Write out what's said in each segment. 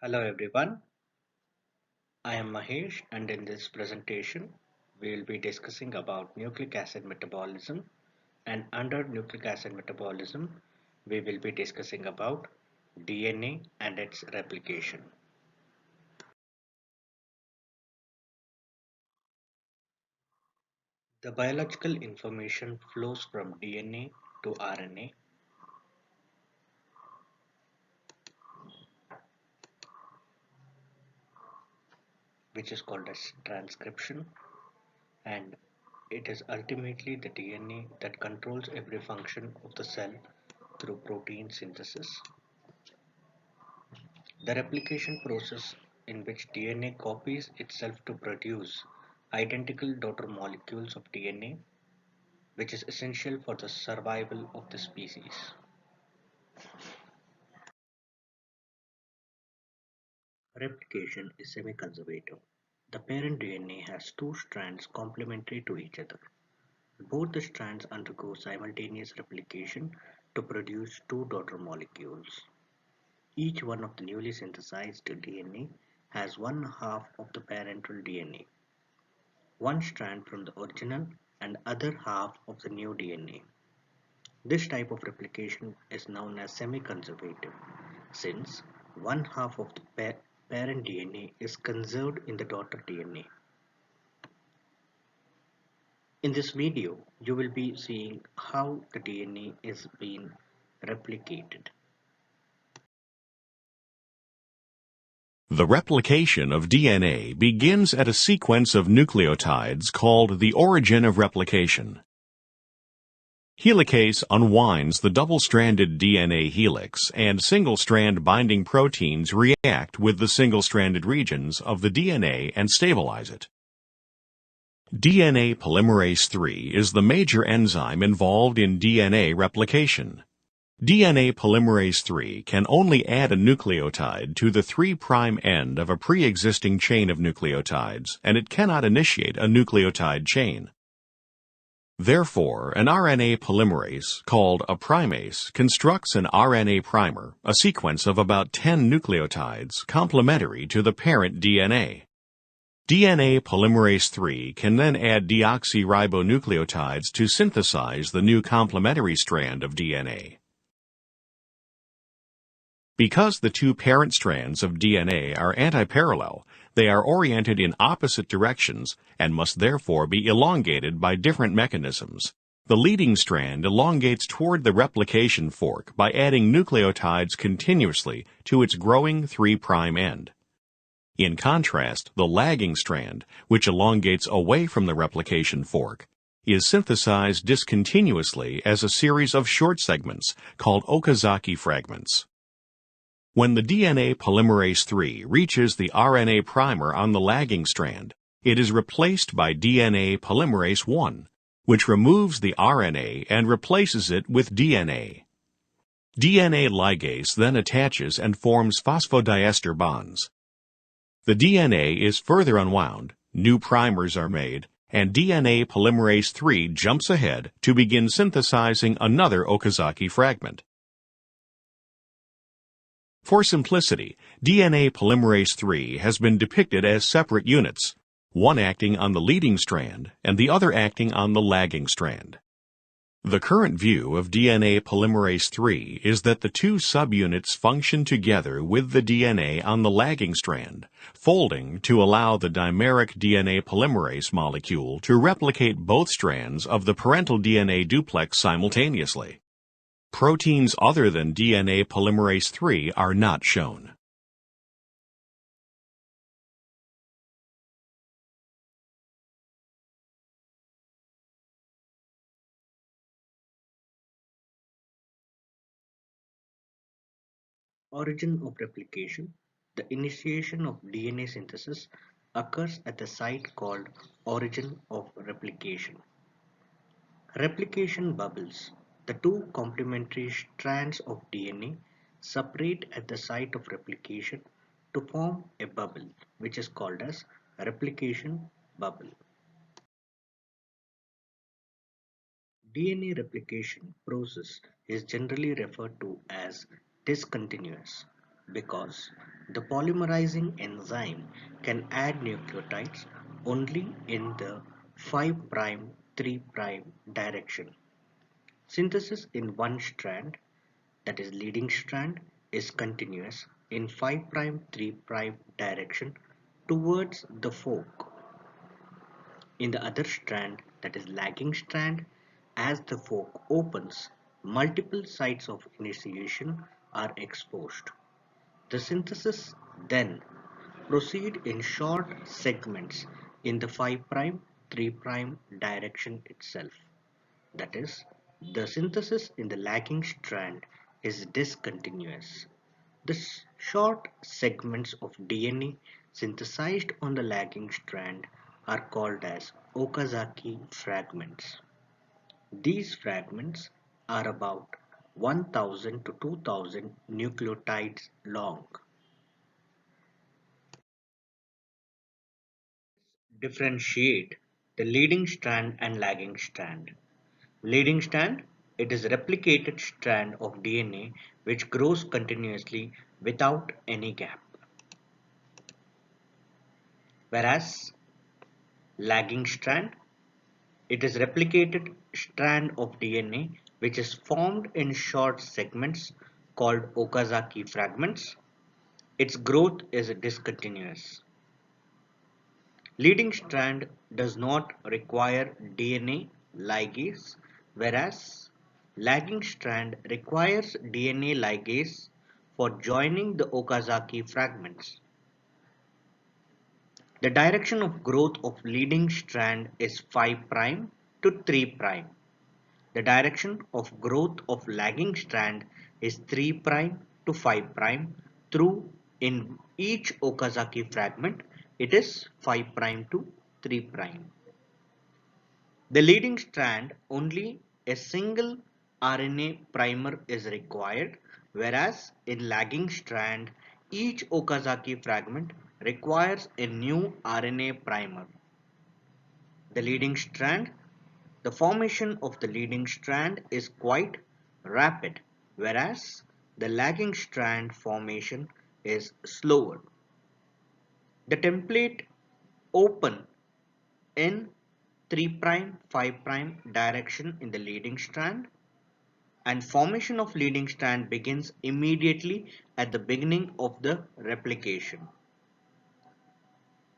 Hello everyone, I am Mahesh and in this presentation we will be discussing about nucleic acid metabolism, and under nucleic acid metabolism we will be discussing about DNA and its replication. The biological information flows from DNA to RNA, which is called as transcription, and it is ultimately the DNA that controls every function of the cell through protein synthesis. The replication process, in which DNA copies itself to produce identical daughter molecules of DNA, which is essential for the survival of the species. Replication is semi-conservative. The parent DNA has two strands complementary to each other. Both the strands undergo simultaneous replication to produce two daughter molecules. Each one of the newly synthesized DNA has one half of the parental DNA, one strand from the original and other half of the new DNA. This type of replication is known as semi-conservative, since one half of the parent DNA is conserved in the daughter DNA. In this video, you will be seeing how the DNA is being replicated. The replication of DNA begins at a sequence of nucleotides called the origin of replication. Helicase unwinds the double-stranded DNA helix, and single-strand binding proteins react with the single-stranded regions of the DNA and stabilize it. DNA polymerase III is the major enzyme involved in DNA replication. DNA polymerase III can only add a nucleotide to the 3' end of a pre-existing chain of nucleotides, and it cannot initiate a nucleotide chain. Therefore, an RNA polymerase, called a primase, constructs an RNA primer, a sequence of about 10 nucleotides complementary to the parent DNA. DNA polymerase III can then add deoxyribonucleotides to synthesize the new complementary strand of DNA. Because the two parent strands of DNA are antiparallel, they are oriented in opposite directions and must therefore be elongated by different mechanisms. The leading strand elongates toward the replication fork by adding nucleotides continuously to its growing 3' end. In contrast, the lagging strand, which elongates away from the replication fork, is synthesized discontinuously as a series of short segments called Okazaki fragments. When the DNA polymerase III reaches the RNA primer on the lagging strand, it is replaced by DNA polymerase I, which removes the RNA and replaces it with DNA. DNA ligase then attaches and forms phosphodiester bonds. The DNA is further unwound, new primers are made, and DNA polymerase III jumps ahead to begin synthesizing another Okazaki fragment. For simplicity, DNA polymerase III has been depicted as separate units, one acting on the leading strand and the other acting on the lagging strand. The current view of DNA polymerase III is that the two subunits function together with the DNA on the lagging strand, folding to allow the dimeric DNA polymerase molecule to replicate both strands of the parental DNA duplex simultaneously. Proteins other than DNA polymerase III are not shown. Origin of replication. The initiation of DNA synthesis occurs at the site called origin of replication. Replication bubbles. The two complementary strands of DNA separate at the site of replication to form a bubble, which is called as replication bubble. DNA replication process is generally referred to as discontinuous because The polymerizing enzyme can add nucleotides only in the 5' 3' direction. Synthesis in one strand, that is leading strand, is continuous in 5' 3' direction towards the fork. In the other strand, that is lagging strand, as the fork opens, multiple sites of initiation are exposed. The synthesis then proceed in short segments in the 5' 3' direction itself. That is, the synthesis in the lagging strand is discontinuous. The short segments of DNA synthesized on the lagging strand are called as Okazaki fragments. These fragments are about 1000 to 2000 nucleotides long. Differentiate the leading strand and lagging strand. Leading strand, it is a replicated strand of DNA which grows continuously without any gap. Whereas lagging strand, it is replicated strand of DNA which is formed in short segments called Okazaki fragments. Its growth is discontinuous. Leading strand does not require DNA ligase, whereas lagging strand requires DNA ligase for joining the Okazaki fragments. The direction of growth of leading strand is 5' to 3'. The direction of growth of lagging strand is 3' to 5' through in each Okazaki fragment it is 5' to 3'. The leading strand only a single RNA primer is required, whereas in lagging strand each Okazaki fragment requires a new RNA primer. The leading strand, the formation of the leading strand is quite rapid, whereas the lagging strand formation is slower. The template open in 3', 5' direction in the leading strand, and formation of leading strand begins immediately at the beginning of the replication.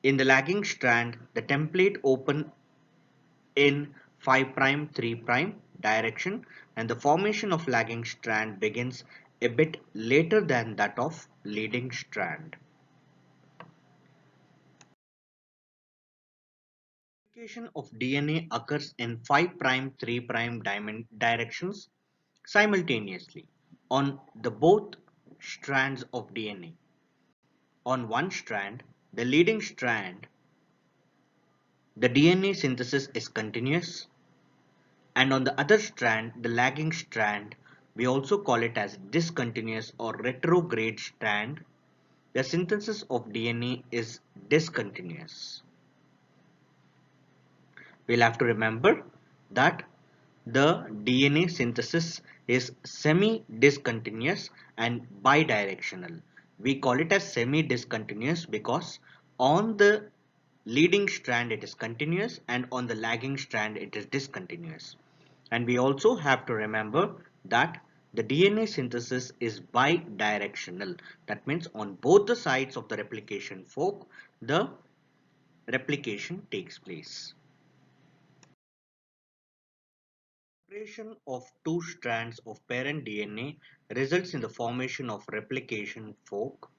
In the lagging strand, the template open in 5', 3' direction, and the formation of lagging strand begins a bit later than that of leading strand. Replication of DNA occurs in 5', 3' directions simultaneously on the both strands of DNA. On one strand, the leading strand, the DNA synthesis is continuous, and on the other strand, the lagging strand, we also call it as discontinuous or retrograde strand, the synthesis of DNA is discontinuous. We'll have to remember that the DNA synthesis is semi-discontinuous and bidirectional. We call it as semi-discontinuous because on the leading strand it is continuous and on the lagging strand it is discontinuous. And we also have to remember that the DNA synthesis is bidirectional. That means on both the sides of the replication fork, the replication takes place. Separation of two strands of parent DNA results in the formation of replication fork.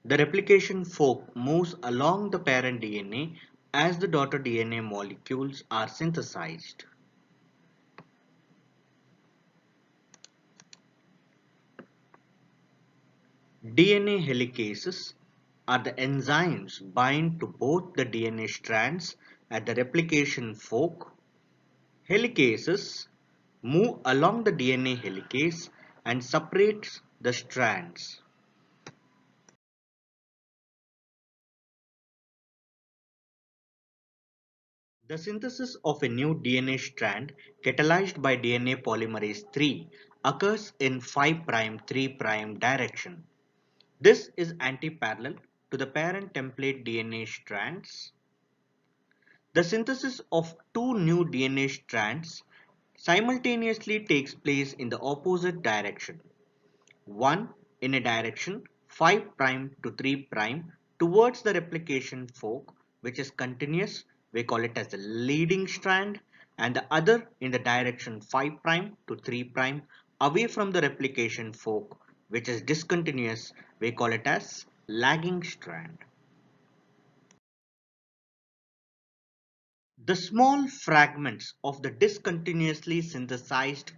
The replication fork moves along the parent DNA as the daughter DNA molecules are synthesized. DNA helicases are the enzymes bind to both the DNA strands at the replication fork. Helicases move along the DNA helicase and separate the strands. The synthesis of a new DNA strand catalyzed by DNA polymerase III occurs in 5' 3' direction. This is anti-parallel to the parent template DNA strands. The synthesis of two new DNA strands simultaneously takes place in the opposite direction. One in a direction 5' to 3' towards the replication fork, which is continuous, we call it as the leading strand, and the other in the direction 5' to 3' away from the replication fork, which is discontinuous, we call it as lagging strand. The small fragments of the discontinuously synthesized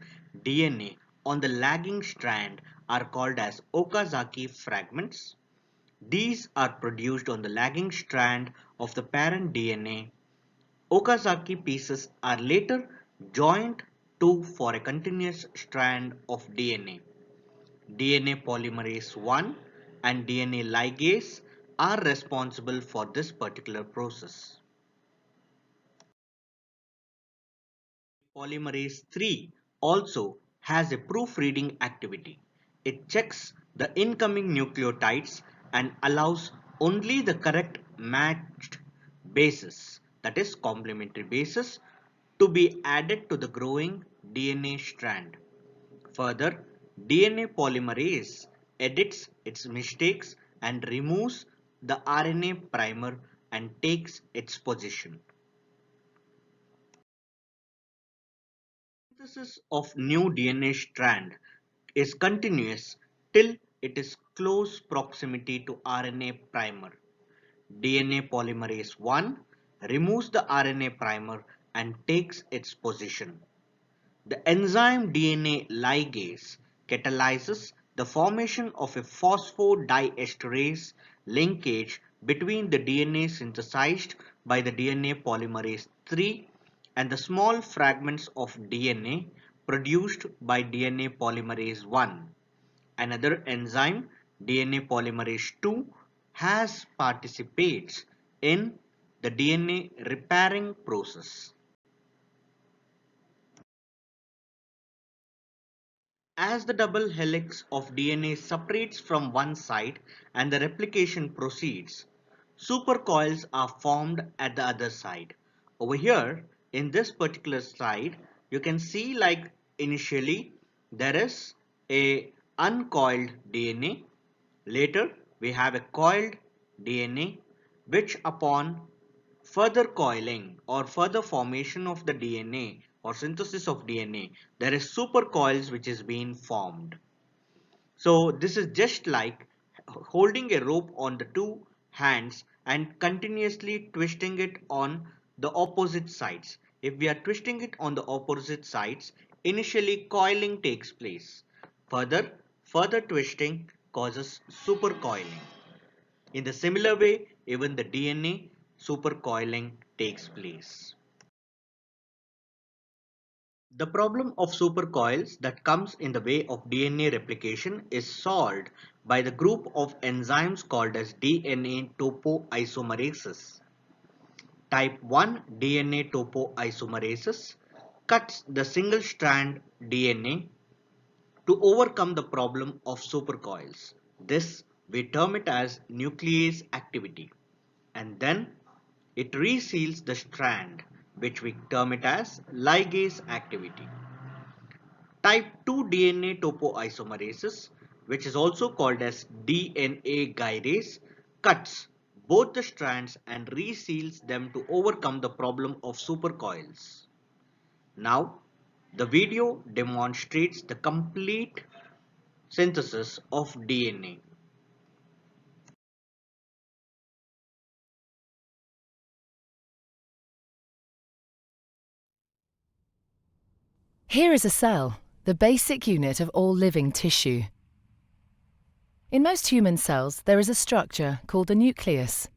DNA on the lagging strand are called as Okazaki fragments. These are produced on the lagging strand of the parent DNA. Okazaki pieces are later joined to for a continuous strand of DNA. DNA polymerase 1 and DNA ligase are responsible for this particular process. Polymerase 3 also has a proofreading activity. It checks the incoming nucleotides and allows only the correct matched bases, that is complementary bases, to be added to the growing DNA strand. Further, DNA polymerase edits its mistakes and removes the RNA primer and takes its position. Synthesis of new DNA strand is continuous till it is close proximity to RNA primer. DNA polymerase 1 removes the RNA primer and takes its position. The enzyme DNA ligase catalyzes the formation of a phosphodiesterase linkage between the DNA synthesized by the DNA polymerase 3 and the small fragments of DNA produced by DNA polymerase 1. Another enzyme, DNA polymerase 2, has participates in the DNA repairing process. As the double helix of DNA separates from one side and the replication proceeds, supercoils are formed at the other side. Over here, in this particular slide, you can see like initially there is a uncoiled DNA. Later, we have a coiled DNA, which upon further coiling or further formation of the DNA or synthesis of DNA, there is supercoils which is being formed. So this is just like holding a rope on the two hands and continuously twisting it on the opposite sides. If we are twisting it on the opposite sides, initially coiling takes place. Further twisting causes supercoiling. In the similar way, even the DNA supercoiling takes place. The problem of supercoils that comes in the way of DNA replication is solved by the group of enzymes called as DNA topoisomerases. Type 1 DNA topoisomerases cuts the single strand DNA to overcome the problem of supercoils. This we term it as nuclease activity, and then it reseals the strand, which we term it as ligase activity. Type 2 DNA topoisomerases, which is also called as DNA gyrase, cuts both the strands and reseals them to overcome the problem of supercoils. Now, the video demonstrates the complete synthesis of DNA. Here is a cell, the basic unit of all living tissue. In most human cells, there is a structure called the nucleus.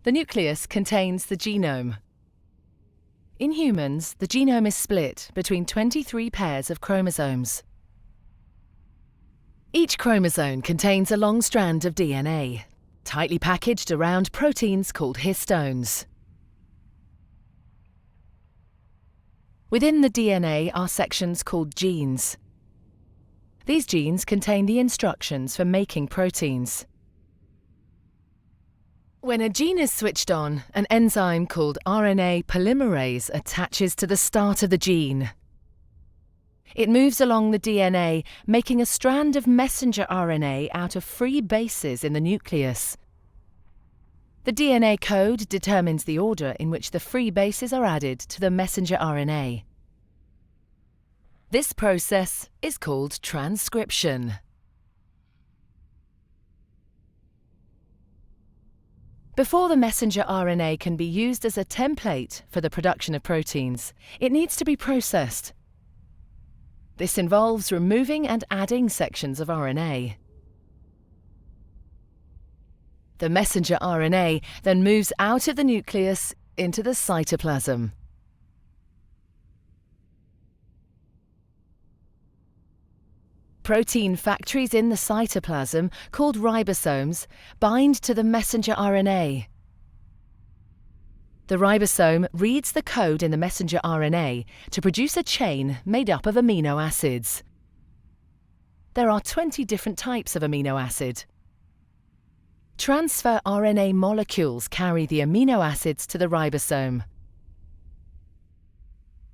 The nucleus contains the genome. In humans, the genome is split between 23 pairs of chromosomes. Each chromosome contains a long strand of DNA, tightly packaged around proteins called histones. Within the DNA are sections called genes. These genes contain the instructions for making proteins. When a gene is switched on, an enzyme called RNA polymerase attaches to the start of the gene. It moves along the DNA, making a strand of messenger RNA out of free bases in the nucleus. The DNA code determines the order in which the free bases are added to the messenger RNA. This process is called transcription. Before the messenger RNA can be used as a template for the production of proteins, it needs to be processed. This involves removing and adding sections of RNA. The messenger RNA then moves out of the nucleus into the cytoplasm. Protein factories in the cytoplasm, called ribosomes, bind to the messenger RNA. The ribosome reads the code in the messenger RNA to produce a chain made up of amino acids. There are 20 different types of amino acid. Transfer RNA molecules carry the amino acids to the ribosome.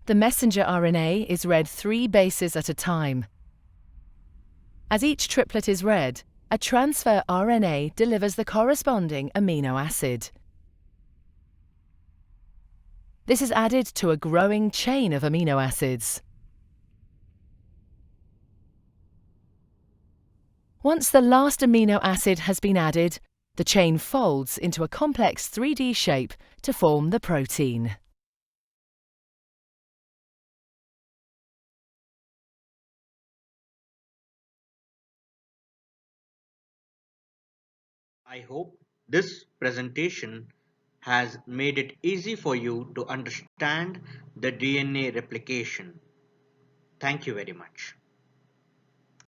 The messenger RNA is read 3 bases at a time. As each triplet is read, a transfer RNA delivers the corresponding amino acid. This is added to a growing chain of amino acids. Once the last amino acid has been added, the chain folds into a complex 3D shape to form the protein. I hope this presentation has made it easy for you to understand the DNA replication. Thank you very much.